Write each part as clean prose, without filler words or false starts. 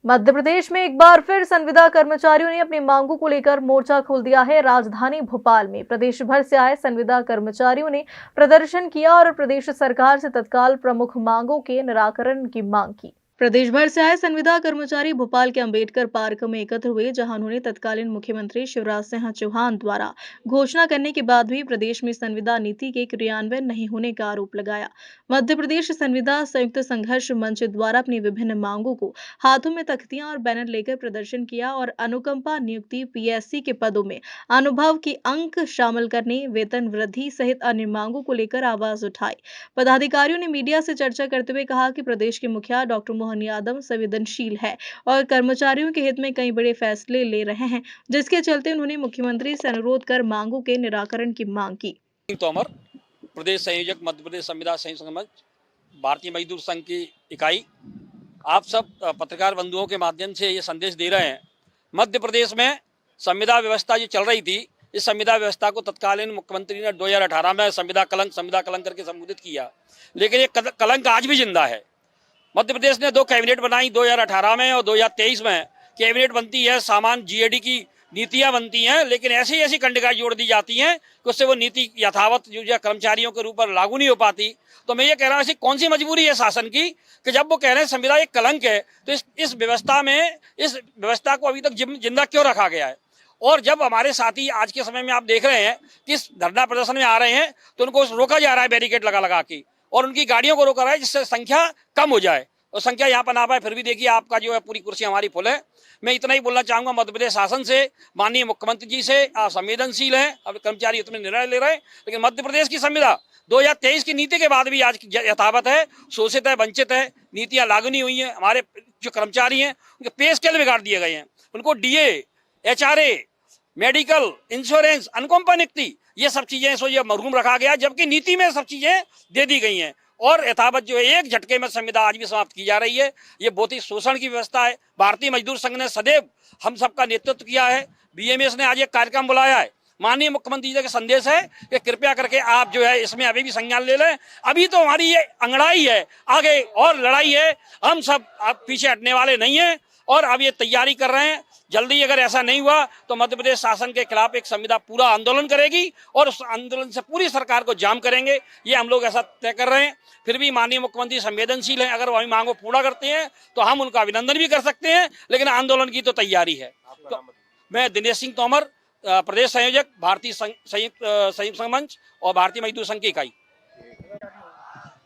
मध्य प्रदेश में एक बार फिर संविदा कर्मचारियों ने अपनी मांगों को लेकर मोर्चा खोल दिया है। राजधानी भोपाल में प्रदेश भर से आए संविदा कर्मचारियों ने प्रदर्शन किया और प्रदेश सरकार से तत्काल प्रमुख मांगों के निराकरण की मांग की। प्रदेश भर से आए संविदा कर्मचारी भोपाल के अंबेडकर पार्क में एकत्र हुए, जहां उन्होंने तत्कालीन मुख्यमंत्री शिवराज सिंह चौहान द्वारा घोषणा करने के बाद भी प्रदेश में संविदा नीति के क्रियान्वयन नहीं होने का आरोप लगाया। मध्य प्रदेश संविदा संयुक्त संघर्ष मंच द्वारा अपनी विभिन्न मांगों को हाथों में तख्तियां और बैनर लेकर प्रदर्शन किया और अनुकंपा नियुक्ति, पीएससी के पदों में अनुभव की अंक शामिल करने, वेतन वृद्धि सहित अन्य मांगों को लेकर आवाज उठाई। पदाधिकारियों ने मीडिया से चर्चा करते हुए कहा कि प्रदेश के मुखिया डॉक्टर मोहन यादव संवेदनशील है और कर्मचारियों के हित में कई बड़े फैसले ले रहे हैं, जिसके चलते उन्होंने मुख्यमंत्री से अनुरोध कर मांगों के निराकरण की मांग की। तोमर, प्रदेश संयोजक, मध्य प्रदेश संविदा संयुक्त मंच, भारतीय मजदूर संघ की इकाई। आप सब पत्रकार बंधुओं के माध्यम से ये संदेश दे रहे हैं, मध्य प्रदेश में संविदा व्यवस्था जो चल रही थी, इस संविदा व्यवस्था को तत्कालीन मुख्यमंत्री ने 2018 में संविदा कलंक करके संबोधित किया, लेकिन ये कलंक आज भी जिंदा है। मध्य प्रदेश ने 2 कैबिनेट बनाई 2018 में और 2023 में। कैबिनेट बनती है, सामान्य जीएडी की नीतियां बनती हैं, लेकिन ऐसी कंडिकाएं जोड़ दी जाती हैं कि उससे वो नीति यथावत जो कर्मचारियों के ऊपर लागू नहीं हो पाती। तो मैं ये कह रहा हूँ, ऐसी कौन सी मजबूरी है शासन की कि जब वो कह रहे हैं संविदा एक कलंक है, तो इस व्यवस्था को अभी तक जिंदा क्यों रखा गया है। और जब हमारे साथी आज के समय में आप देख रहे हैं कि इस धरना प्रदर्शन में आ रहे हैं, तो उनको रोका जा रहा है बैरिकेड लगा के, और उनकी गाड़ियों को रोका रहा है जिससे संख्या कम हो जाए, और संख्या यहाँ पर ना पाए। फिर भी देखिए आपका जो है पूरी कुर्सी हमारी फुल है। मैं इतना ही बोलना चाहूंगा मध्य प्रदेश शासन से, माननीय मुख्यमंत्री जी से, आप संवेदनशील हैं, अब कर्मचारी इतने निर्णय ले रहे हैं, लेकिन मध्य प्रदेश की संविदा 2023 की नीति के बाद भी आज यथावत है, शोषित है, वंचित है, नीतियां लागू नहीं हुई हैं। हमारे जो कर्मचारी हैं उनके पे स्केल बिगाड़ दिए गए हैं, उनको डीए, एचआरए, मेडिकल, इंश्योरेंस, अनुकंपा नियुक्ति, ये सब चीजें सो ये मरहूम रखा गया, जबकि नीति में सब चीजें दे दी गई हैं, और यथावत जो है एक झटके में संविदा आज भी समाप्त की जा रही है। ये बहुत ही शोषण की व्यवस्था है। भारतीय मजदूर संघ ने सदैव हम सबका नेतृत्व किया है। बीएमएस ने आज एक कार्यक्रम बुलाया है। माननीय मुख्यमंत्री जी का संदेश है कि कृपया करके आप जो है इसमें अभी भी संज्ञान ले लें। अभी तो हमारी ये अंगड़ाई है, आगे और लड़ाई है, हम सब पीछे हटने वाले नहीं हैं, और अब ये तैयारी कर रहे हैं। जल्दी अगर ऐसा नहीं हुआ तो मध्य प्रदेश शासन के खिलाफ एक संविदा पूरा आंदोलन करेगी, और उस आंदोलन से पूरी सरकार को जाम करेंगे। ये हम लोग ऐसा तय कर रहे हैं। फिर भी माननीय मुख्यमंत्री संवेदनशील हैं, अगर वो हमारी मांगों पूरा करते हैं तो हम उनका अभिनंदन भी कर सकते हैं, लेकिन आंदोलन की तो तैयारी है। तो मैं दिनेश सिंह तोमर, प्रदेश संयोजक, भारतीय संयुक्त मंच और भारतीय मजदूर संघ की इकाई।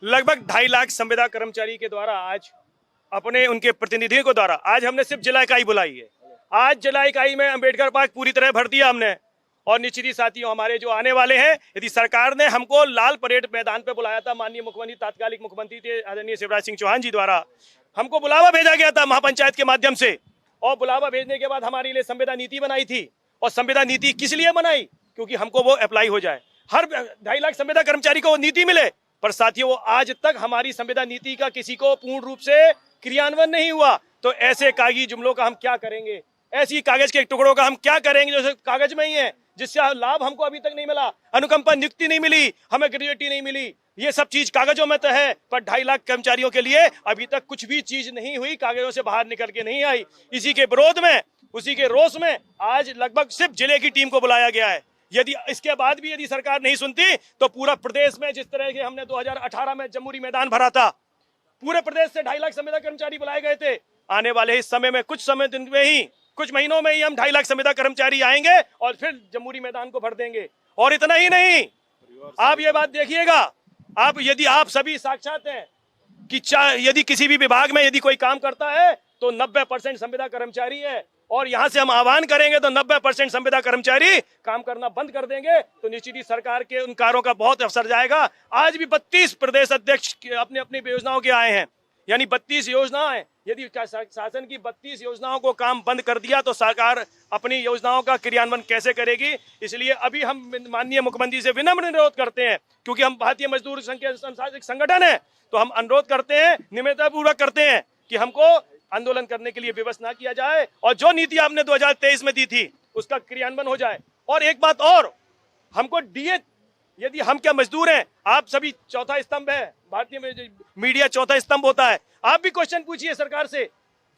लगभग 2.5 लाख संविदा कर्मचारी के द्वारा आज अपने उनके प्रतिनिधियों को द्वारा आज हमने सिर्फ जिला इकाई बुलाई है। आज जिला इकाई में अंबेडकर पार्क पूरी तरह भर दिया हमने, और निश्चित ही साथियों हमारे जो आने वाले हैं, यदि सरकार ने हमको लाल परेड मैदान पे बुलाया था, माननीय मुख्यमंत्री, तात्कालिक मुख्यमंत्री थे आदरणीय शिवराज सिंह चौहान जी द्वारा हमको बुलावा भेजा गया था महापंचायत के माध्यम से, और बुलावा भेजने के बाद हमारे लिए संविदा नीति बनाई थी। और संविदा नीति किस लिए बनाई? क्योंकि हमको वो अप्लाई हो जाए, हर 2.5 लाख संविदा कर्मचारी को वो नीति मिले। पर साथियों, आज तक हमारी संविदा नीति का किसी को पूर्ण रूप से क्रियान्वयन नहीं हुआ। तो ऐसे कागजी जुमलों का हम क्या करेंगे, ऐसी कागज के टुकड़ों का हम क्या करेंगे जो कागज में ही है, जिससे लाभ हमको अभी तक नहीं मिला, अनुकंपा नियुक्ति नहीं मिली, हमें ग्रेजुएटी नहीं मिली। ये सब चीज कागजों में तो है, पर 2.5 लाख कर्मचारियों के लिए अभी तक कुछ भी चीज नहीं हुई, कागजों से बाहर निकल के नहीं आई। इसी के विरोध में, उसी के रोष में आज लगभग सिर्फ जिले की टीम को बुलाया गया है। यदि इसके बाद भी यदि सरकार नहीं सुनती तो पूरा प्रदेश में, जिस तरह के हमने 2018 में जमुरी मैदान भरा था, पूरे प्रदेश से 2.5 लाख संविदा कर्मचारी बुलाए गए थे। आने वाले इस समय में कुछ महीनों में ही हम 2.5 लाख संविदा कर्मचारी आएंगे और फिर जमुरी मैदान को भर देंगे। और इतना ही नहीं, आप ये बात देखिएगा, यदि आप सभी साक्षात हैं कि यदि किसी भी विभाग में यदि कोई काम करता है तो 90% संविदा कर्मचारी है, और यहां से हम आह्वान करेंगे तो 90% संविदा कर्मचारी काम करना बंद कर देंगे, तो निश्चित ही सरकार के उन कार्यों का बहुत असर जाएगा। आज भी 32 प्रदेश अध्यक्ष अपने अपनी योजनाओं के आए हैं, यानी 32 योजनाएं। यदि शासन की 32 योजनाओं को काम बंद कर दिया तो सरकार अपनी योजनाओं का क्रियान्वयन कैसे करेगी? इसलिए अभी हम माननीय मुख्यमंत्री से विनम्र अनुरोध करते हैं, क्योंकि हम भारतीय मजदूर संघ के संगठन है, तो हम अनुरोध करते हैं, निम्रतापूर्वक करते हैं कि हमको आंदोलन करने के लिए विवश ना किया जाए, और जो नीति आपने 2023 में दी थी उसका क्रियान्वयन हो जाए। और एक बात और, हमको डीए, यदि हम क्या मजदूर हैं, आप सभी चौथा स्तंभ है, भारतीय मीडिया चौथा स्तंभ होता है, आप भी क्वेश्चन पूछिए सरकार से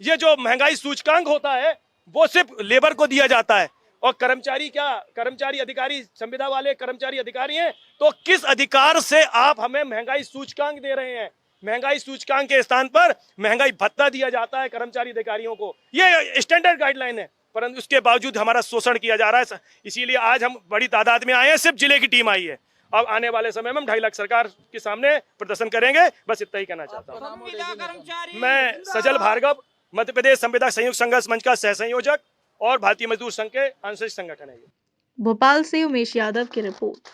ये जो महंगाई सूचकांक होता है वो सिर्फ लेबर को दिया जाता है, और कर्मचारी क्या, कर्मचारी अधिकारी, संविदा वाले कर्मचारी अधिकारी हैं, तो किस अधिकार से आप हमें महंगाई सूचकांक दे रहे हैं? महंगाई सूचकांक के स्थान पर महंगाई भत्ता दिया जाता है कर्मचारी अधिकारियों को। ये स्टैंडर्ड गाइडलाइन है, परंतु उसके बावजूद हमारा शोषण किया जा रहा है। इसीलिए आज हम बड़ी तादाद में आए हैं, सिर्फ जिले की टीम आई है। अब आने वाले समय में हम 2.5 लाख सरकार के सामने प्रदर्शन करेंगे। बस इतना ही कहना चाहता हूँ। मैं सजल भार्गव, मध्य प्रदेश संविदा संयुक्त संघर्ष मंच का सह संयोजक और भारतीय मजदूर संघ के आंशिक संगठन है। भोपाल से उमेश यादव की रिपोर्ट।